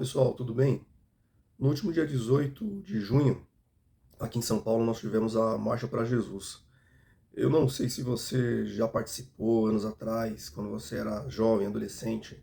Pessoal, tudo bem? No último dia 18 de junho, aqui em São Paulo, nós tivemos a Marcha para Jesus. Eu não sei se você já participou anos atrás, quando você era jovem, adolescente.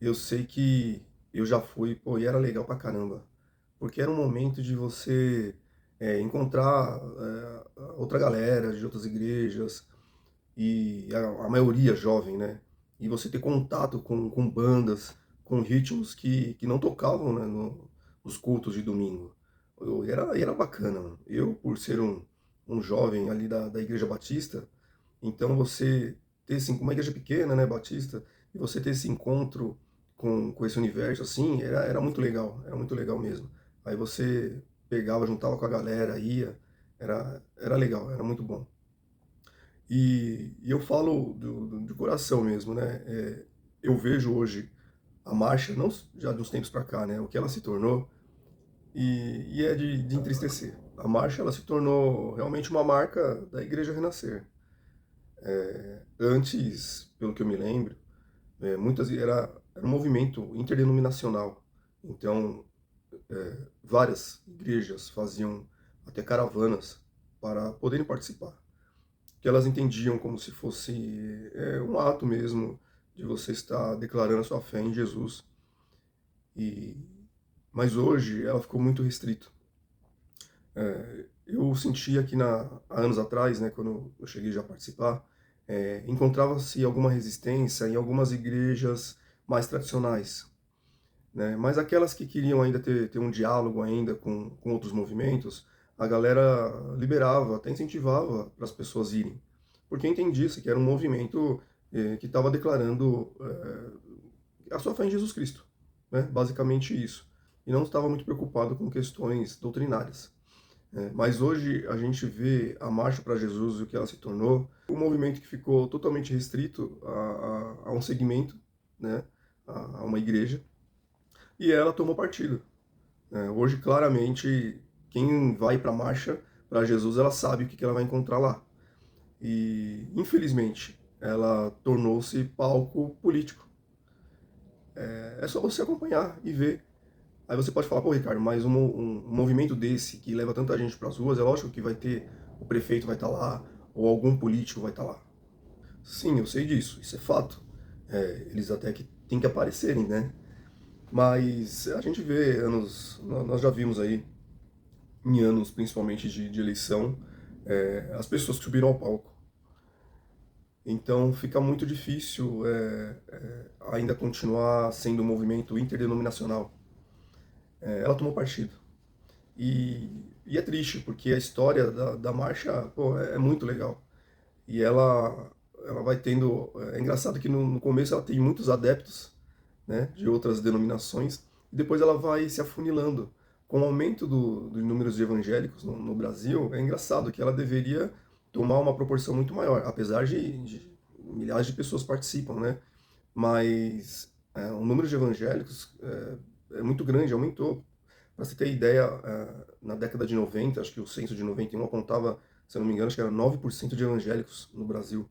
Eu sei que eu já fui, pô, e era legal pra caramba. Porque era um momento de você encontrar outra galera de outras igrejas, e a maioria jovem, né? E você ter contato com bandas, com ritmos que não tocavam, né, nos cultos de domingo. Era bacana, mano. Eu, por ser um jovem ali da Igreja Batista, então você ter assim, uma igreja pequena, né, Batista, e você ter esse encontro com esse universo, assim, era muito legal, era muito legal mesmo. Aí você pegava, juntava com a galera, ia, era legal, era muito bom. E eu falo de coração mesmo, né? Eu vejo hoje a marcha, não já de uns tempos para cá, né? O que ela se tornou, e é de entristecer. A marcha, ela se tornou realmente uma marca da Igreja Renascer. Antes, pelo que eu me lembro, era um movimento interdenominacional. Então, várias igrejas faziam até caravanas para poderem participar, que elas entendiam como se fosse um ato mesmo de você estar declarando a sua fé em Jesus. E, mas hoje ela ficou muito restrito. Eu sentia que há anos atrás, né, quando eu cheguei já a participar, encontrava-se alguma resistência em algumas igrejas mais tradicionais, né? Mas aquelas que queriam ainda ter um diálogo ainda com outros movimentos, a galera liberava, até incentivava para as pessoas irem, porque entendia-se que era um movimento que estava declarando a sua fé em Jesus Cristo, né? Basicamente isso, e não estava muito preocupado com questões doutrinárias. Mas hoje a gente vê a Marcha para Jesus e o que ela se tornou, um movimento que ficou totalmente restrito a um segmento, né? A uma igreja, e ela tomou partido. Hoje, claramente, quem vai para a marcha para Jesus, ela sabe o que ela vai encontrar lá. E, infelizmente, ela tornou-se palco político. É só você acompanhar e ver. Aí você pode falar, pô, Ricardo, mas um movimento desse que leva tanta gente para as ruas, é lógico que vai ter, o prefeito vai estar lá, ou algum político vai estar lá. Sim, eu sei disso, isso é fato. Eles até que têm que aparecerem, né? Mas a gente vê anos, nós já vimos aí em anos principalmente de eleição, as pessoas que subiram ao palco. Então fica muito difícil ainda continuar sendo um movimento interdenominacional. Ela tomou partido. E é triste, porque a história da marcha, pô, é muito legal. E ela vai tendo. É engraçado que no começo ela tem muitos adeptos, né, de outras denominações, e depois ela vai se afunilando. Com o aumento dos números de evangélicos no Brasil, é engraçado que ela deveria tomar uma proporção muito maior, apesar de milhares de pessoas participam, né? Mas o número de evangélicos é muito grande, aumentou. Para você ter ideia, na década de 90, acho que o censo de 91 apontava, se eu não me engano, acho que era 9% de evangélicos no Brasil.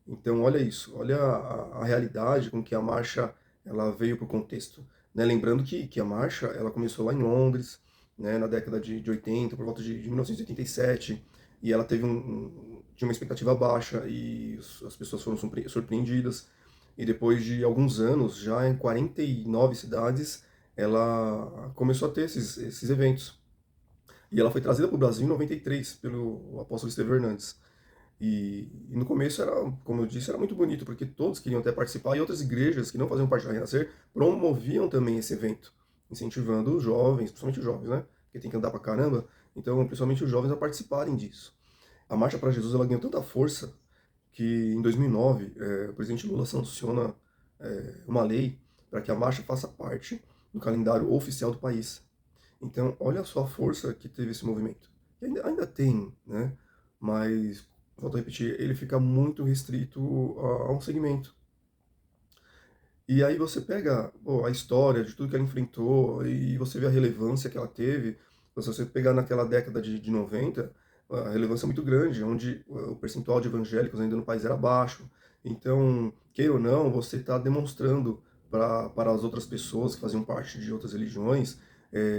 Então, olha isso, olha a realidade com que a marcha ela veio para o contexto. Né? Lembrando que a marcha ela começou lá em Londres, né, na década de 80, por volta de 1987, e 87, e ela teve tinha uma expectativa baixa e as pessoas foram surpreendidas. E depois de alguns anos, já em 49 cidades, ela começou a ter esses eventos. E ela foi trazida para o Brasil em 93 pelo apóstolo Estevão Hernandes. E no começo era, como eu disse, era muito bonito, porque todos queriam até participar, e outras igrejas que não faziam parte da Renascer promoviam também esse evento, incentivando os jovens, principalmente os jovens, né? Que tem que andar pra caramba, então principalmente os jovens a participarem disso. A Marcha para Jesus ela ganhou tanta força que em 2009 o presidente Lula sanciona uma lei para que a marcha faça parte do calendário oficial do país. Então, olha só a força que teve esse movimento. E ainda tem, né? Mas, volto a repetir, ele fica muito restrito a um segmento. E aí você pega pô, a história de tudo que ela enfrentou e você vê a relevância que ela teve. Se você pegar naquela década de 90, a relevância é muito grande, onde o percentual de evangélicos ainda no país era baixo. Então, queira ou não, você está demonstrando para as outras pessoas que faziam parte de outras religiões,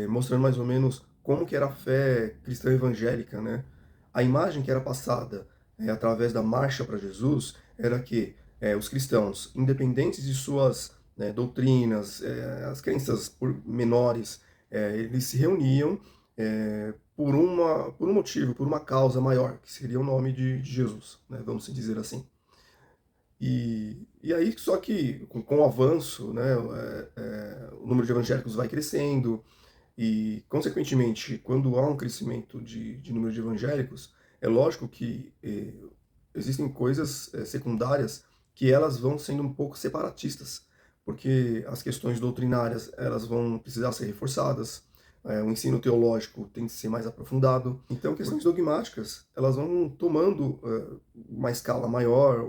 mostrando mais ou menos como que era a fé cristã evangélica, né? A imagem que era passada através da marcha para Jesus era que os cristãos, independentes de suas, né, doutrinas, as crenças menores, eles se reuniam por um motivo, por uma causa maior, que seria o nome de Jesus, né, vamos dizer assim. E aí, só que com o avanço, né, o número de evangélicos vai crescendo, e, consequentemente, quando há um crescimento de número de evangélicos, é lógico que existem coisas secundárias que elas vão sendo um pouco separatistas, porque as questões doutrinárias elas vão precisar ser reforçadas, o ensino teológico tem que ser mais aprofundado. Então, questões dogmáticas elas vão tomando uma escala maior,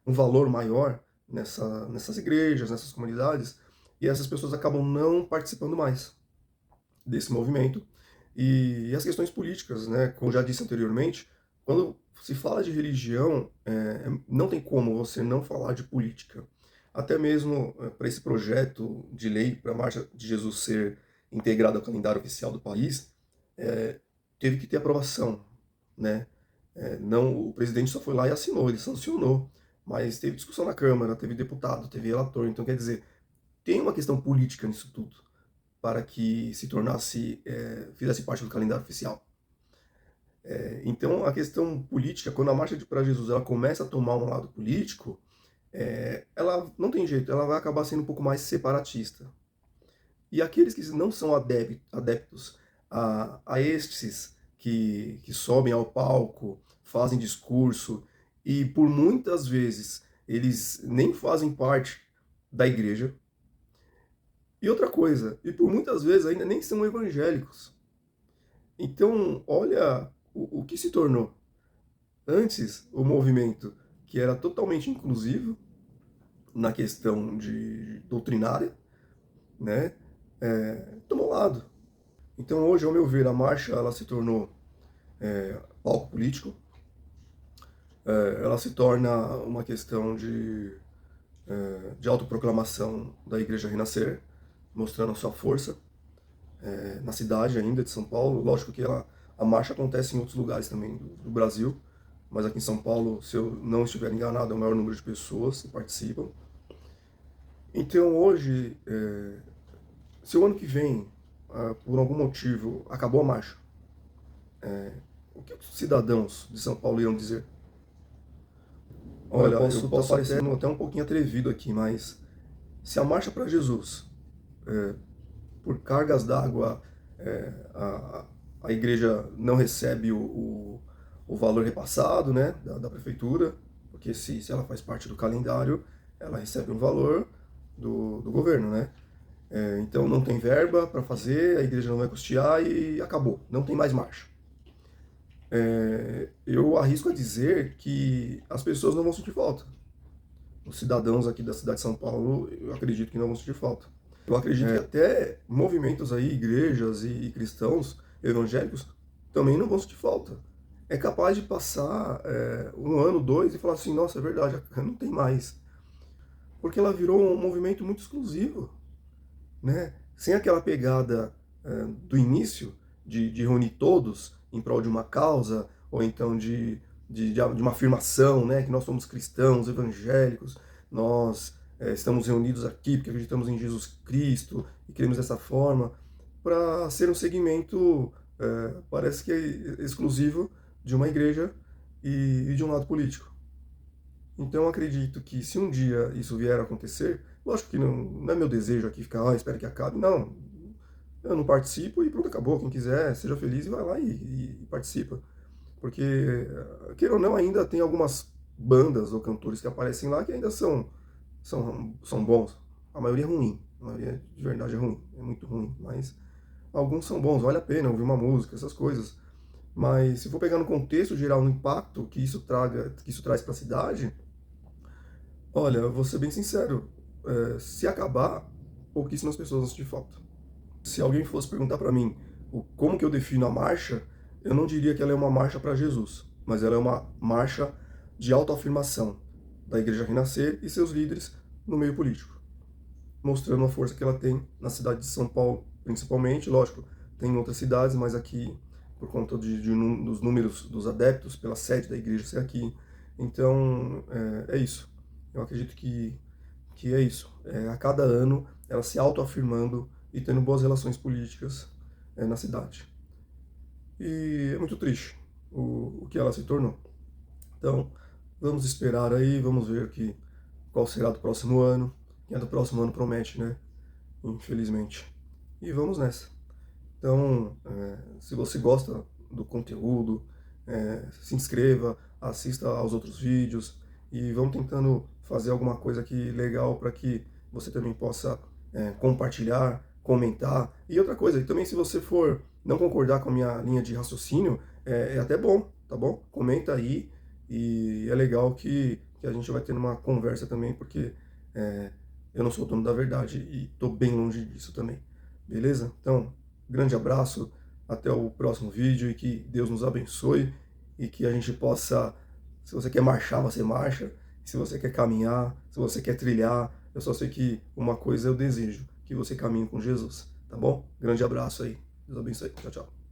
um valor maior nessas igrejas, nessas comunidades, e essas pessoas acabam não participando mais desse movimento. E as questões políticas, né, como já disse anteriormente, quando se fala de religião, não tem como você não falar de política. Até mesmo para esse projeto de lei para a Marcha de Jesus ser integrado ao calendário oficial do país, teve que ter aprovação, né? Não, o presidente só foi lá e assinou, ele sancionou, mas teve discussão na Câmara, teve deputado, teve relator, então quer dizer, tem uma questão política nisso tudo para que se tornasse, fizesse parte do calendário oficial. Então, a questão política, quando a Marcha para Jesus ela começa a tomar um lado político, ela não tem jeito, ela vai acabar sendo um pouco mais separatista. E aqueles que não são adeptos a estes que sobem ao palco, fazem discurso, e por muitas vezes eles nem fazem parte da igreja. E outra coisa, e por muitas vezes ainda nem são evangélicos. Então, olha o que se tornou. Antes, o movimento que era totalmente inclusivo na questão de doutrinária, né, tomou lado. Então, hoje, ao meu ver, a marcha ela se tornou palco político, ela se torna uma questão de autoproclamação da Igreja Renascer, mostrando a sua força na cidade ainda de São Paulo. Lógico que a marcha acontece em outros lugares também do Brasil, mas aqui em São Paulo, se eu não estiver enganado, é o maior número de pessoas que participam. Então hoje, se o ano que vem, por algum motivo, acabou a marcha, o que os cidadãos de São Paulo irão dizer? Olha, eu posso estar parecendo até um pouquinho atrevido aqui, mas se a marcha para Jesus, por cargas d'água, a igreja não recebe o valor repassado, né, da prefeitura, porque se ela faz parte do calendário, ela recebe um valor do governo, né? Então não tem verba para fazer, a igreja não vai custear e acabou, não tem mais marcha. Eu arrisco a dizer que as pessoas não vão sentir falta. Os cidadãos aqui da cidade de São Paulo, eu acredito que não vão sentir falta. Eu acredito que até movimentos aí, igrejas e cristãos evangélicos também não vão sentir falta. É capaz de passar um ano, dois e falar assim, nossa, é verdade, não tem mais. Porque ela virou um movimento muito exclusivo, né? Sem aquela pegada do início de reunir todos em prol de uma causa, ou então de uma afirmação, né? Que nós somos cristãos, evangélicos, nós estamos reunidos aqui porque acreditamos em Jesus Cristo e queremos dessa forma, para ser um segmento, parece que é exclusivo de uma igreja e de um lado político. Então eu acredito que se um dia isso vier a acontecer, lógico que não é meu desejo aqui ficar, espero que acabe, não. Eu não participo e pronto, acabou. Quem quiser, seja feliz e vai lá e participa. Porque, queira ou não, ainda tem algumas bandas ou cantores que aparecem lá que ainda são bons. A maioria é ruim, a maioria de verdade é ruim, é muito ruim, mas alguns são bons, vale a pena ouvir uma música, essas coisas. Mas se for pegar no contexto geral, no impacto que isso traz para a cidade, olha, eu vou ser bem sincero, se acabar, pouquíssimas pessoas vão sentir falta. Se alguém fosse perguntar para mim como que eu defino a marcha, eu não diria que ela é uma marcha para Jesus, mas ela é uma marcha de autoafirmação da Igreja Renascer e seus líderes no meio político. mostrando a força que ela tem na cidade de São Paulo, principalmente. Lógico, tem em outras cidades, mas aqui, por conta dos números dos adeptos, pela sede da igreja ser aqui. Então, é isso. Eu acredito que é isso. A cada ano, ela se autoafirmando e tendo boas relações políticas na cidade. E é muito triste o que ela se tornou. Então, vamos esperar aí, vamos ver qual será do próximo ano. Quem é do próximo ano promete, né? Infelizmente. E vamos nessa. Então, se você gosta do conteúdo, se inscreva, assista aos outros vídeos e vamos tentando fazer alguma coisa aqui legal para que você também possa compartilhar, comentar. E outra coisa, e também se você for não concordar com a minha linha de raciocínio, é até bom, tá bom? Comenta aí e é legal que a gente vai tendo uma conversa também, porque eu não sou o dono da verdade e estou bem longe disso também. Beleza? Então, grande abraço, até o próximo vídeo e que Deus nos abençoe e que a gente possa, se você quer marchar, você marcha, se você quer caminhar, se você quer trilhar, eu só sei que uma coisa eu desejo, que você caminhe com Jesus, tá bom? Grande abraço aí, Deus abençoe, tchau, tchau.